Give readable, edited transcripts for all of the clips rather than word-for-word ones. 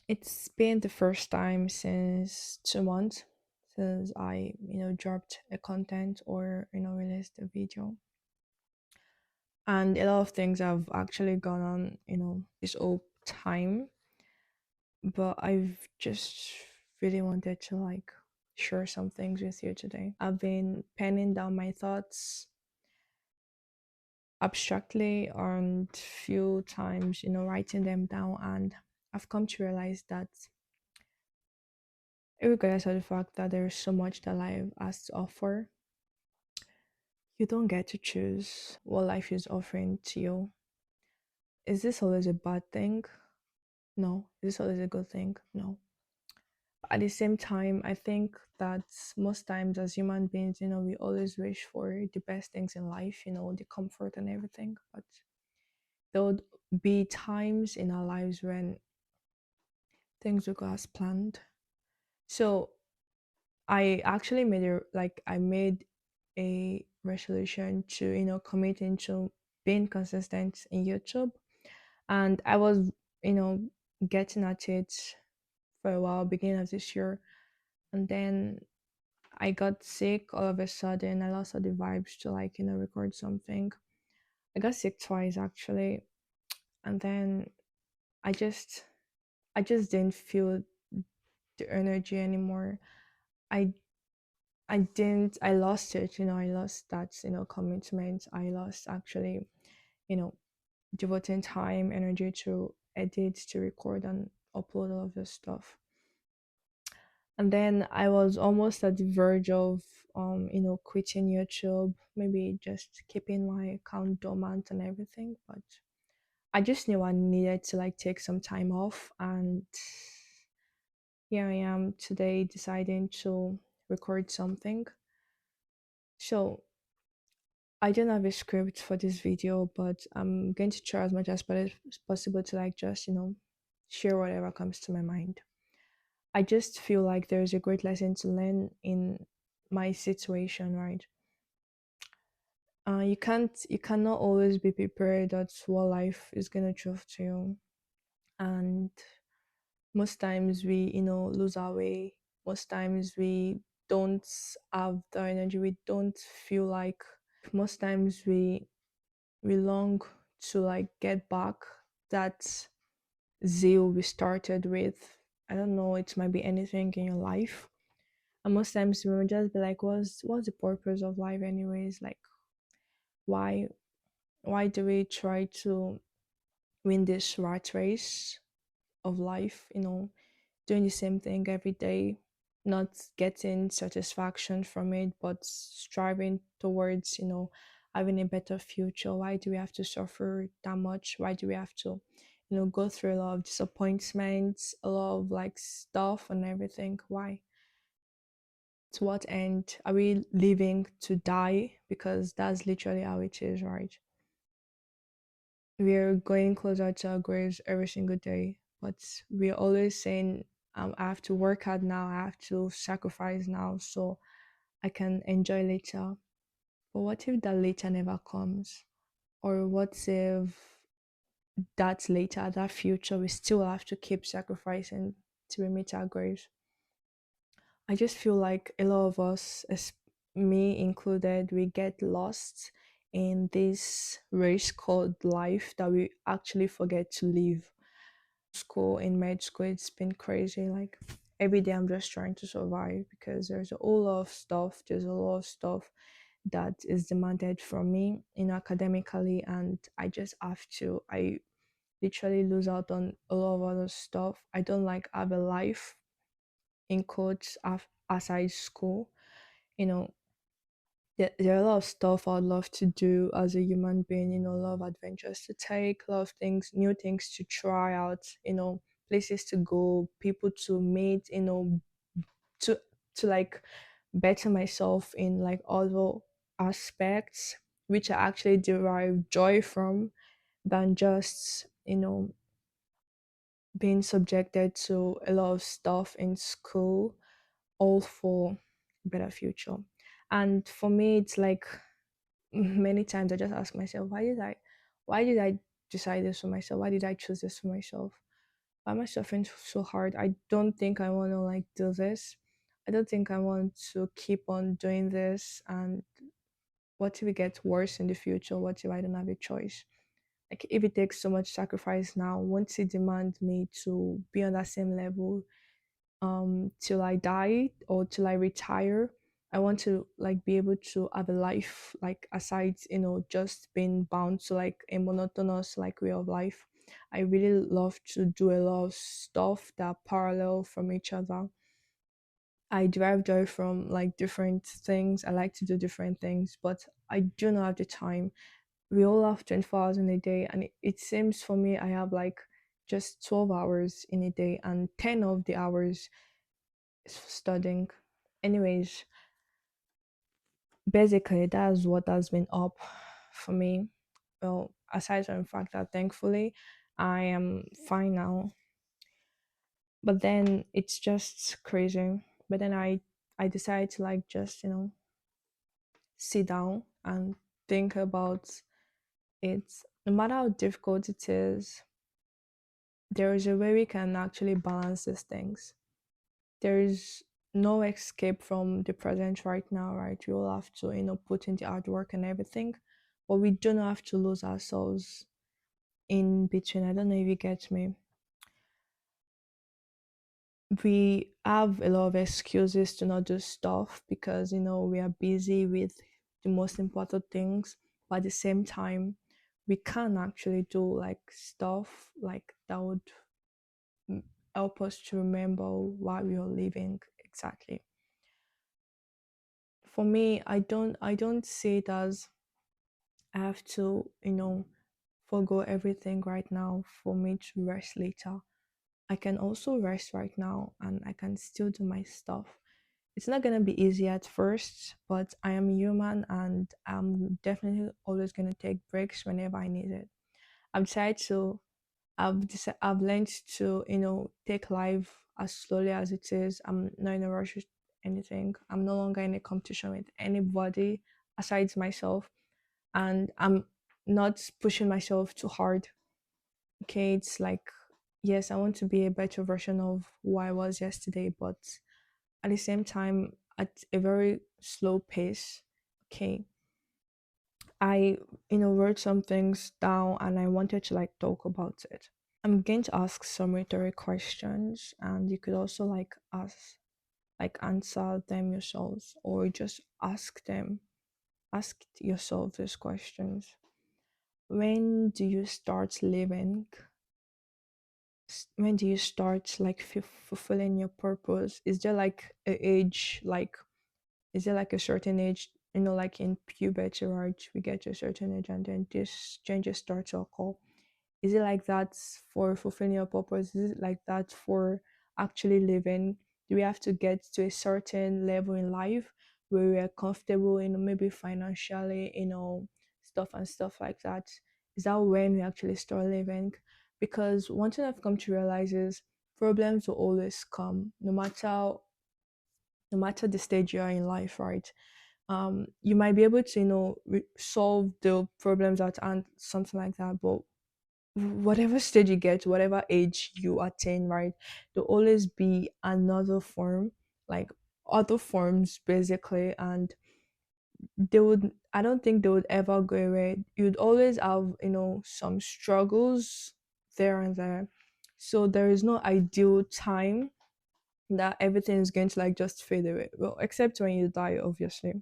It's been the first time since 2 months since I, dropped a content or, released a video. And a lot of things have actually gone on, this whole time. But I've just really wanted to share some things with you today. I've been penning down my thoughts abstractly and few times, writing them down, and I've come to realize that regardless of the fact that there is so much that life has to offer, you don't get to choose what life is offering to you. Is this always a bad thing? No. Is this always a good thing? No. At the same time, I think that most times as human beings, we always wish for the best things in life, the comfort and everything. But there would be times in our lives when things will go as planned. So I actually made a resolution to, commit into being consistent in YouTube. And I was, you know, getting at it for a while, beginning of this year. And then I got sick all of a sudden. I lost all the vibes to record something. I got sick twice actually. And then I just I just didn't feel the energy anymore. I I lost it, I lost that, commitment. I lost actually, you know, devoting time, energy to edit, to record and upload all of this stuff. And then I was almost at the verge of quitting YouTube, maybe just keeping my account dormant and everything. But I just knew I needed to take some time off, and here I am today deciding to record something. So I don't have a script for this video, but I'm going to try as much as possible to just, share whatever comes to my mind. I just feel like there's a great lesson to learn in my situation, right? You cannot always be prepared that what life is gonna throw to you, and most times we, lose our way. Most times we don't have the energy. We don't feel like. Most times we long to get back that zeal we started with. I don't know, it might be anything in your life. And most times we will just be like, what's the purpose of life anyways? Like why why do we try to win this rat race of life, doing the same thing every day, not getting satisfaction from it, but striving towards, having a better future. Why do we have to suffer that much? Why do we have to, go through a lot of disappointments, a lot of stuff and everything? Why? To what end are we living to die? Because that's literally how it is, right? We're going closer to our graves every single day, but we're always saying, I have to work hard now, I have to sacrifice now so I can enjoy later. But what if that later never comes? Or what if that later, that future, we still have to keep sacrificing to meet our graves? I just feel like a lot of us, as me included, we get lost in this race called life that we actually forget to live. School, in med school, it's been crazy. Like every day I'm just trying to survive because there's a whole lot of stuff. There's a lot of stuff that is demanded from me, academically, and I just have to. I literally lose out on a lot of other stuff. I don't have a life in quotes aside school. You know, there are a lot of stuff I'd love to do as a human being, a lot of adventures to take, a lot of things, new things to try out, places to go, people to meet, to better myself in other aspects which I actually derive joy from than just, being subjected to a lot of stuff in school, all for better future. And for me it's many times I just ask myself, why did I decide this for myself? Why did I choose this for myself? why am I suffering so hard? I don't think I want to like do this. I don't think I want to keep on doing this. And what if it gets worse in the future? What if I don't have a choice? Like if it takes so much sacrifice now, won't it demand me to be on that same level till I die or till I retire? I want to like be able to have a life like aside, just being bound to like a monotonous like way of life. I really love to do a lot of stuff that parallel from each other. I derive joy from like different things. I like to do different things, but I do not have the time. We all have 24 hours in a day, and it seems for me I have like just 12 hours in a day, and 10 of the hours is for studying. Anyways, basically, that's what has been up for me. Well, aside from the fact that thankfully I am fine now, but then it's just crazy. But then I decided to like just sit down and think about it. No matter how difficult it is, there is a way we can actually balance these things. There is no escape from the present right now, right? We all have to, put in the hard work and everything, but we don't have to lose ourselves in between. I don't know if you get me. We have a lot of excuses to not do stuff because, we are busy with the most important things, but at the same time, we can actually do like stuff like that would mm, help us to remember why we are living exactly. For me, I don't see it as I have to, forgo everything right now for me to rest later. I can also rest right now and I can still do my stuff. It's not gonna be easy at first, but I am human and I'm definitely always gonna take breaks whenever I need it. I've decided to I've learned to, take life as slowly as it is. I'm not in a rush with anything. I'm no longer in a competition with anybody aside myself. And I'm not pushing myself too hard. Okay, it's like yes, I want to be a better version of who I was yesterday, but at the same time at a very slow pace. Okay. I, wrote some things down and I wanted to like talk about it. I'm going to ask some rhetoric questions and you could also like answer them yourselves or just ask yourself these questions. When do you start living? When do you start like fulfilling your purpose? Is there like a age like is there like a certain age, like in puberty, right? We get to a certain age and then this changes start to occur. Is it like that for fulfilling your purpose? Is it like that for actually living? Do we have to get to a certain level in life where we are comfortable, maybe financially, stuff like that? Is that when we actually start living? Because one thing I've come to realize is problems will always come, no matter the stage you are in life, right? You might be able to, solve the problems at hand, something like that, but whatever stage you get, whatever age you attain, right, there'll always be another form, like other forms basically, and I don't think they would ever go away. You'd always have, some struggles there and there. So there is no ideal time that everything is going to like just fade away. Well, except when you die, obviously.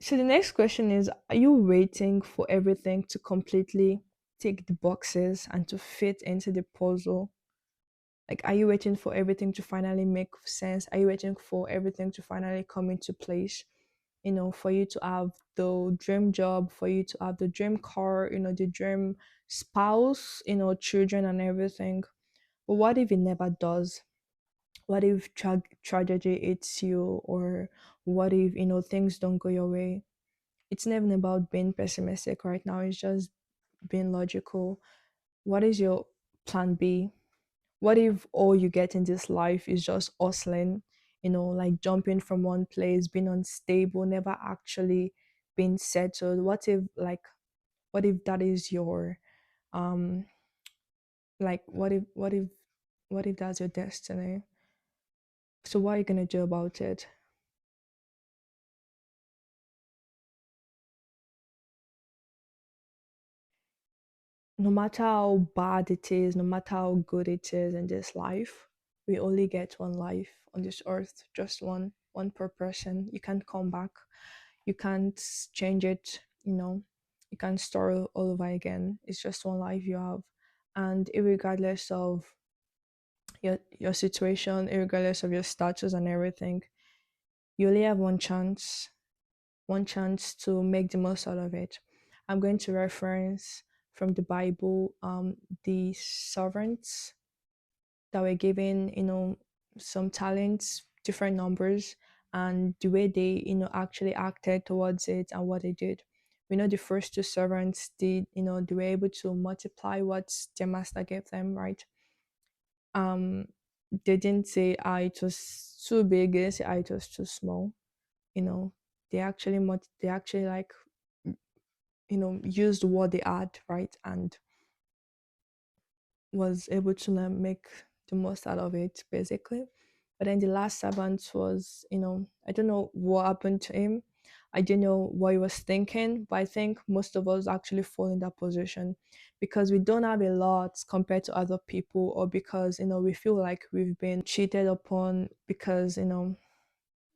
So the next question is, are you waiting for everything to completely tick the boxes and to fit into the puzzle? Like, are you waiting for everything to finally make sense? Are you waiting for everything to finally come into place? For you to have the dream job, for you to have the dream car, the dream spouse, children and everything. But what if it never does? What if tragedy hits you, or what if, things don't go your way? It's never about being pessimistic right now, it's just being logical. What is your plan B? What if all you get in this life is just hustling, like jumping from one place, being unstable, never actually being settled? What if that is your um Like what if that's your destiny? So what are you gonna do about it? No matter how bad it is, no matter how good it is in this life, we only get one life on this earth, just one per person. You can't come back. You can't change it, you can't start all over again. It's just one life you have. And regardless of your situation, regardless of your status and everything, you only have one chance to make the most out of it. I'm going to reference from the Bible, the servants that were given, some talents, different numbers, and the way they, actually acted towards it and what they did. We know the first two servants did, they were able to multiply what their master gave them, right? Um, they didn't say, it was too big. They didn't say, it was too small. You know, they actually like used what they had, right, and was able to make the most out of it, basically. But then the last servant was, I don't know what happened to him. I don't know what he was thinking, but I think most of us actually fall in that position because we don't have a lot compared to other people, or because we feel like we've been cheated upon because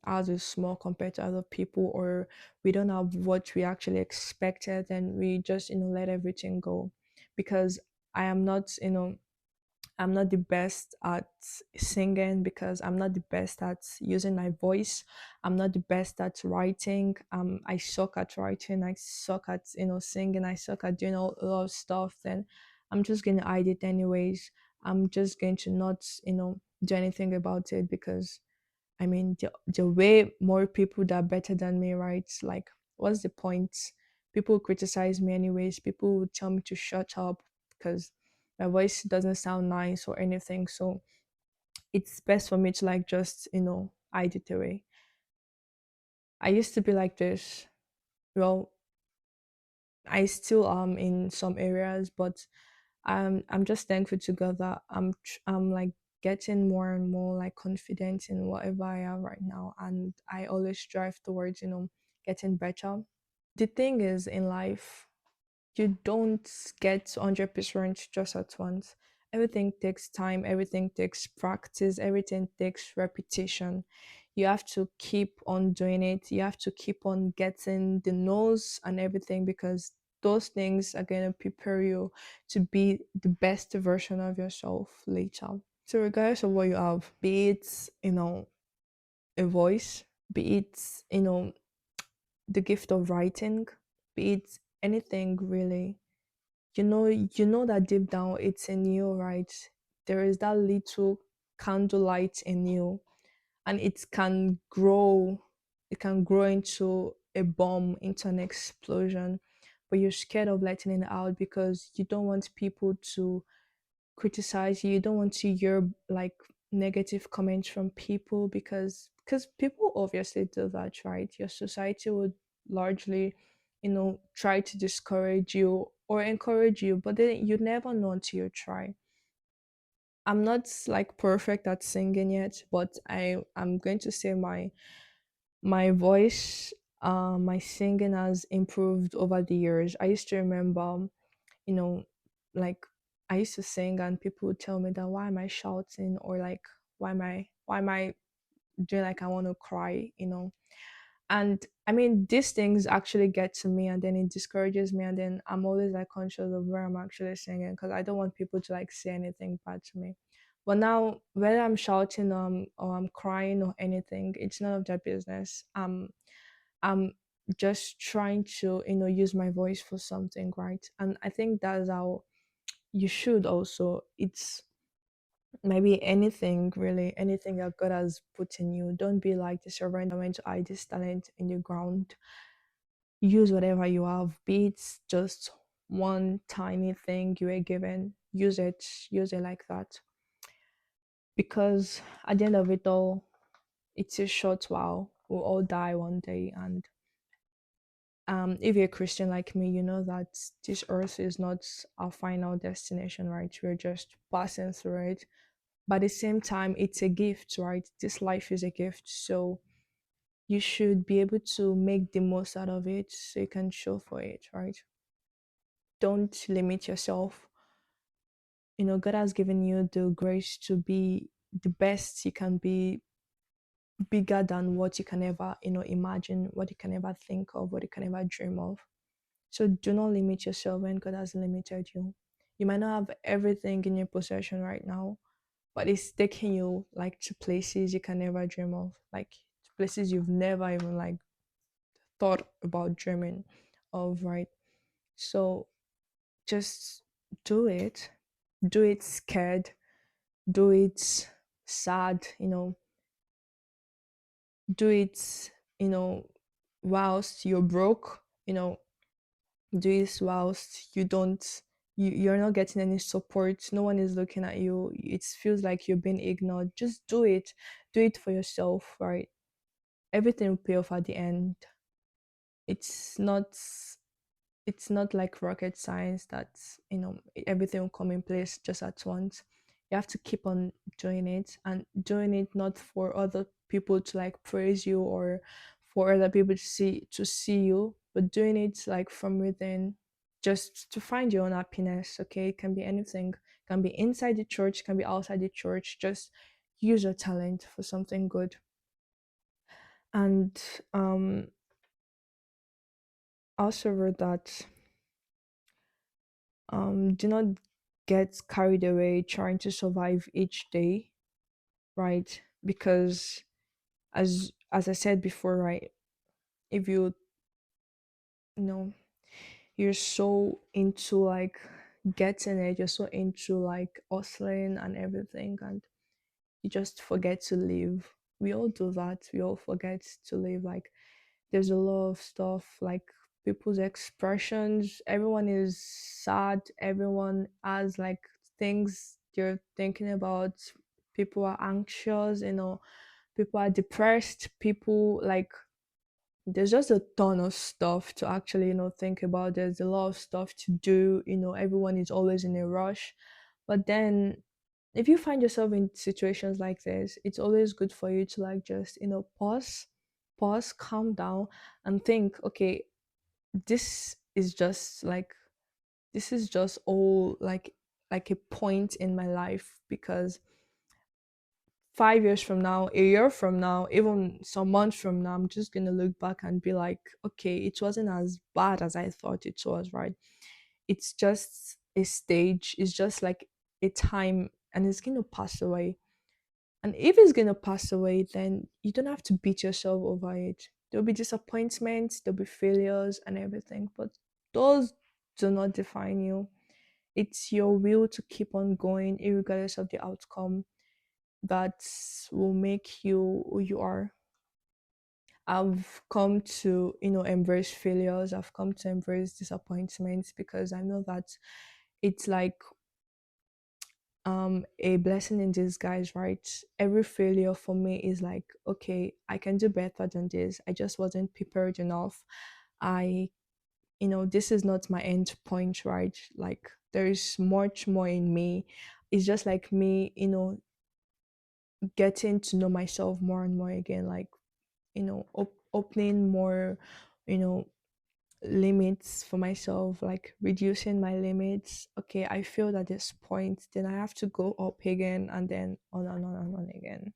ours is small compared to other people, or we don't have what we actually expected, and we just let everything go. Because I am not, I'm not the best at singing, because I'm not the best at using my voice. I'm not the best at writing. I suck at writing. I suck at singing. I suck at doing a lot of stuff. Then I'm just gonna hide it anyways. I'm just going to not do anything about it, because I mean, the way more people that are better than me, right? Like, what's the point? People criticize me anyways. People would tell me to shut up because my voice doesn't sound nice or anything. So it's best for me to like just, hide it away. I used to be like this. Well, I still am in some areas, but I'm just thankful to God that I'm like getting more and more like confident in whatever I am right now, and I always strive towards getting better. The thing is, in life, you don't get 100% just at once. Everything takes time, everything takes practice, everything takes repetition. You have to keep on doing it. You have to keep on getting the nose and everything, because those things are going to prepare you to be the best version of yourself later. So, regardless of what you have, be it, a voice, be it, the gift of writing, be it anything really, you know that deep down it's in you, right? There is that little candlelight in you, and it can grow into a bomb, into an explosion, but you're scared of letting it out because you don't want people to criticize you. You don't want to hear like negative comments from people, because people obviously do that, right? Your society would largely try to discourage you or encourage you, but then you never know until you try. I'm not like perfect at singing yet, but I'm going to say my voice, my singing has improved over the years. I used to remember, you know, like I used to sing and people would tell me that why am I shouting, or like why am I doing like I want to cry. And I mean, these things actually get to me, and then it discourages me, and then I'm always like conscious of where I'm actually singing, because I don't want people to like say anything bad to me. But now, whether I'm shouting or I'm crying or anything, it's none of their business. I'm just trying to use my voice for something, right? And I think that's how you should also. It's maybe anything, really, anything that God has put in you. Don't be like the servant that went to hide his talent in the ground. Use whatever you have, be it just one tiny thing you were given. Use it like that. Because at the end of it all, it's a short while. We'll all die one day, and If you're a Christian like me, you know that this earth is not our final destination, right? We're just passing through it. But at the same time, it's a gift, right? This life is a gift. So you should be able to make the most out of it so you can show for it, right? Don't limit yourself. God has given you the grace to be the best you can be, bigger than what you can ever, imagine, what you can ever think of, what you can ever dream of. So do not limit yourself when God has limited you. You might not have everything in your possession right now, but it's taking you like to places you can never dream of, like to places you've never even like thought about dreaming of, right? So just do it. Do it scared. Do it sad, do it, whilst you're broke, do it whilst you're not getting any support, no one is looking at you, it feels like you're being ignored. Just do it. Do it for yourself, right? Everything will pay off at the end. It's not it's not like rocket science that everything will come in place just at once. You have to keep on doing it, and doing it not for other people to like praise you or for other people to see you, but doing it like from within, just to find your own happiness. Okay, it can be anything. It can be inside the church, it can be outside the church. Just use your talent for something good. And also wrote that do not get carried away trying to survive each day, right? Because as I said before, right, if you know you're so into like getting it, you're so into like hustling and everything, and you just forget to live. We all do that. We all forget to live. Like there's a lot of stuff like people's expressions. Everyone is sad. Everyone has like things they're thinking about. People are anxious, people are depressed. People like there's just a ton of stuff to actually, think about. There's a lot of stuff to do. Everyone is always in a rush. But then if you find yourself in situations like this, it's always good for you to like just, pause, calm down, and think, okay, this is just like this is just all like a point in my life, because 5 years from now, a year from now, even some months from now, I'm just gonna look back and be like, okay, it wasn't as bad as I thought it was, right? It's just a stage, it's just like a time, and it's gonna pass away. And if it's gonna pass away, then you don't have to beat yourself over it. There'll be disappointments, there'll be failures and everything, but those do not define you. It's your will to keep on going, regardless of the outcome, that will make you who you are. I've come to, embrace failures. I've come to embrace disappointments because I know that it's like a blessing in disguise, right? Every failure for me is like, okay, I can do better than this. I just wasn't prepared enough. I this is not my end point, right? Like there is much more in me. It's just like me, getting to know myself more and more again, like opening more, you know limits for myself, like reducing my limits. Okay, I feel at this point, then I have to go up again, and then on and on and on again.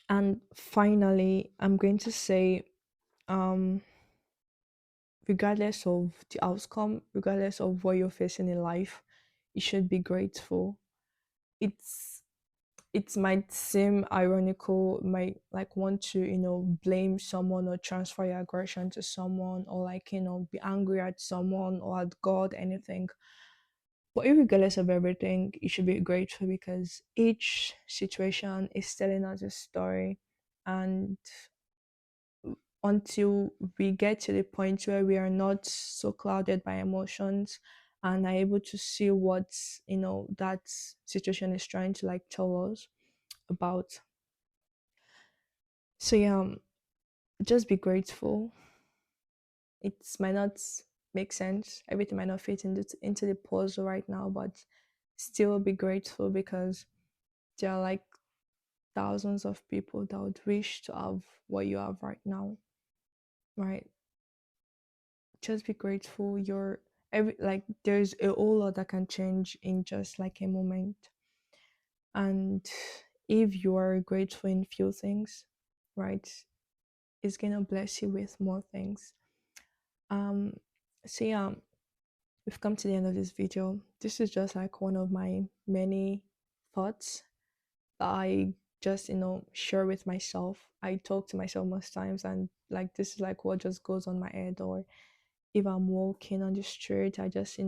And finally, I'm going to say, um regardless of the outcome, regardless of what you're facing in life, you should be grateful. it's it might seem ironical, might like want to, blame someone or transfer your aggression to someone, or like, be angry at someone or at God, anything. But regardless of everything, you should be grateful because each situation is telling us a story. And until we get to the point where we are not so clouded by emotions and are able to see what, that situation is trying to like tell us about. So yeah, just be grateful. It might not make sense. Everything might not fit into the puzzle right now, but still be grateful because there are like thousands of people that would wish to have what you have right now, right? Just be grateful. You're every like there's a whole lot that can change in just like a moment. And if you are grateful in few things, right, it's gonna bless you with more things. Um, so yeah, we've come to the end of this video. This is just like one of my many thoughts that I just share with myself. I talk to myself most times, and like this is like what just goes on my head. Or if I'm walking on the street, I just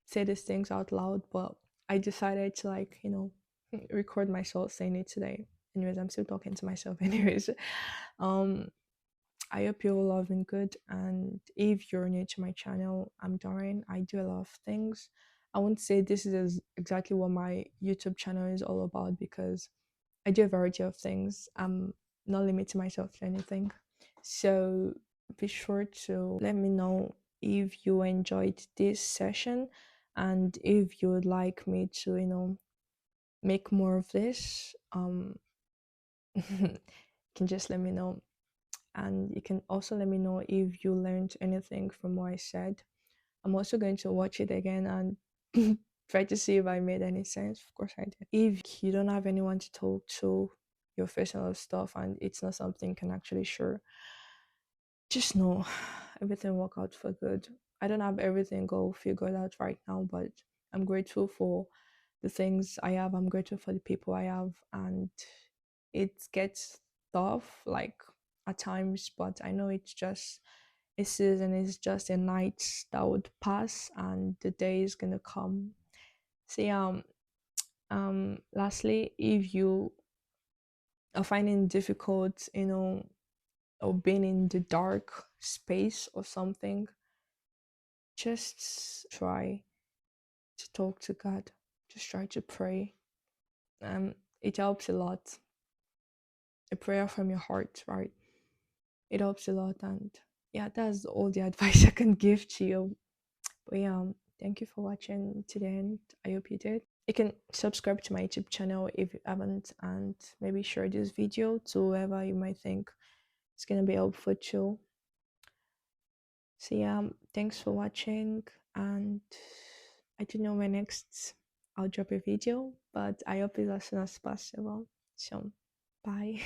say these things out loud. But I decided to like record myself saying it today. Anyways, I'm still talking to myself. Anyways, um I hope you're all loving good. And if you're new to my channel, I'm Doreen. I do a lot of things. I won't say this is exactly what my YouTube channel is all about because I do a variety of things. I'm not limiting myself to anything. So be sure to let me know if you enjoyed this session and if you would like me to, make more of this. You can just let me know. And you can also let me know if you learned anything from what I said. I'm also going to watch it again and try to see if I made any sense. Of course, I did. If you don't have anyone to talk to, you're facing a lot of stuff and it's not something you can actually share, just know everything will work out for good. I don't have everything all figured out right now, but I'm grateful for the things I have. I'm grateful for the people I have, and it gets tough, like at times, but I know it's just a season, it's just a night that would pass and the day is gonna come. So yeah, lastly, if you are finding difficult, or being in the dark space or something, just try to talk to God. Just try to pray. It helps a lot. A prayer from your heart, right? It helps a lot. And yeah, that's all the advice I can give to you. But yeah, thank you for watching to the end. I hope you did. You can subscribe to my YouTube channel if you haven't, and maybe share this video to whoever you might think is gonna be helpful too. So yeah, thanks for watching, and I don't know when next I'll drop a video, but I hope it's as soon as possible. So bye.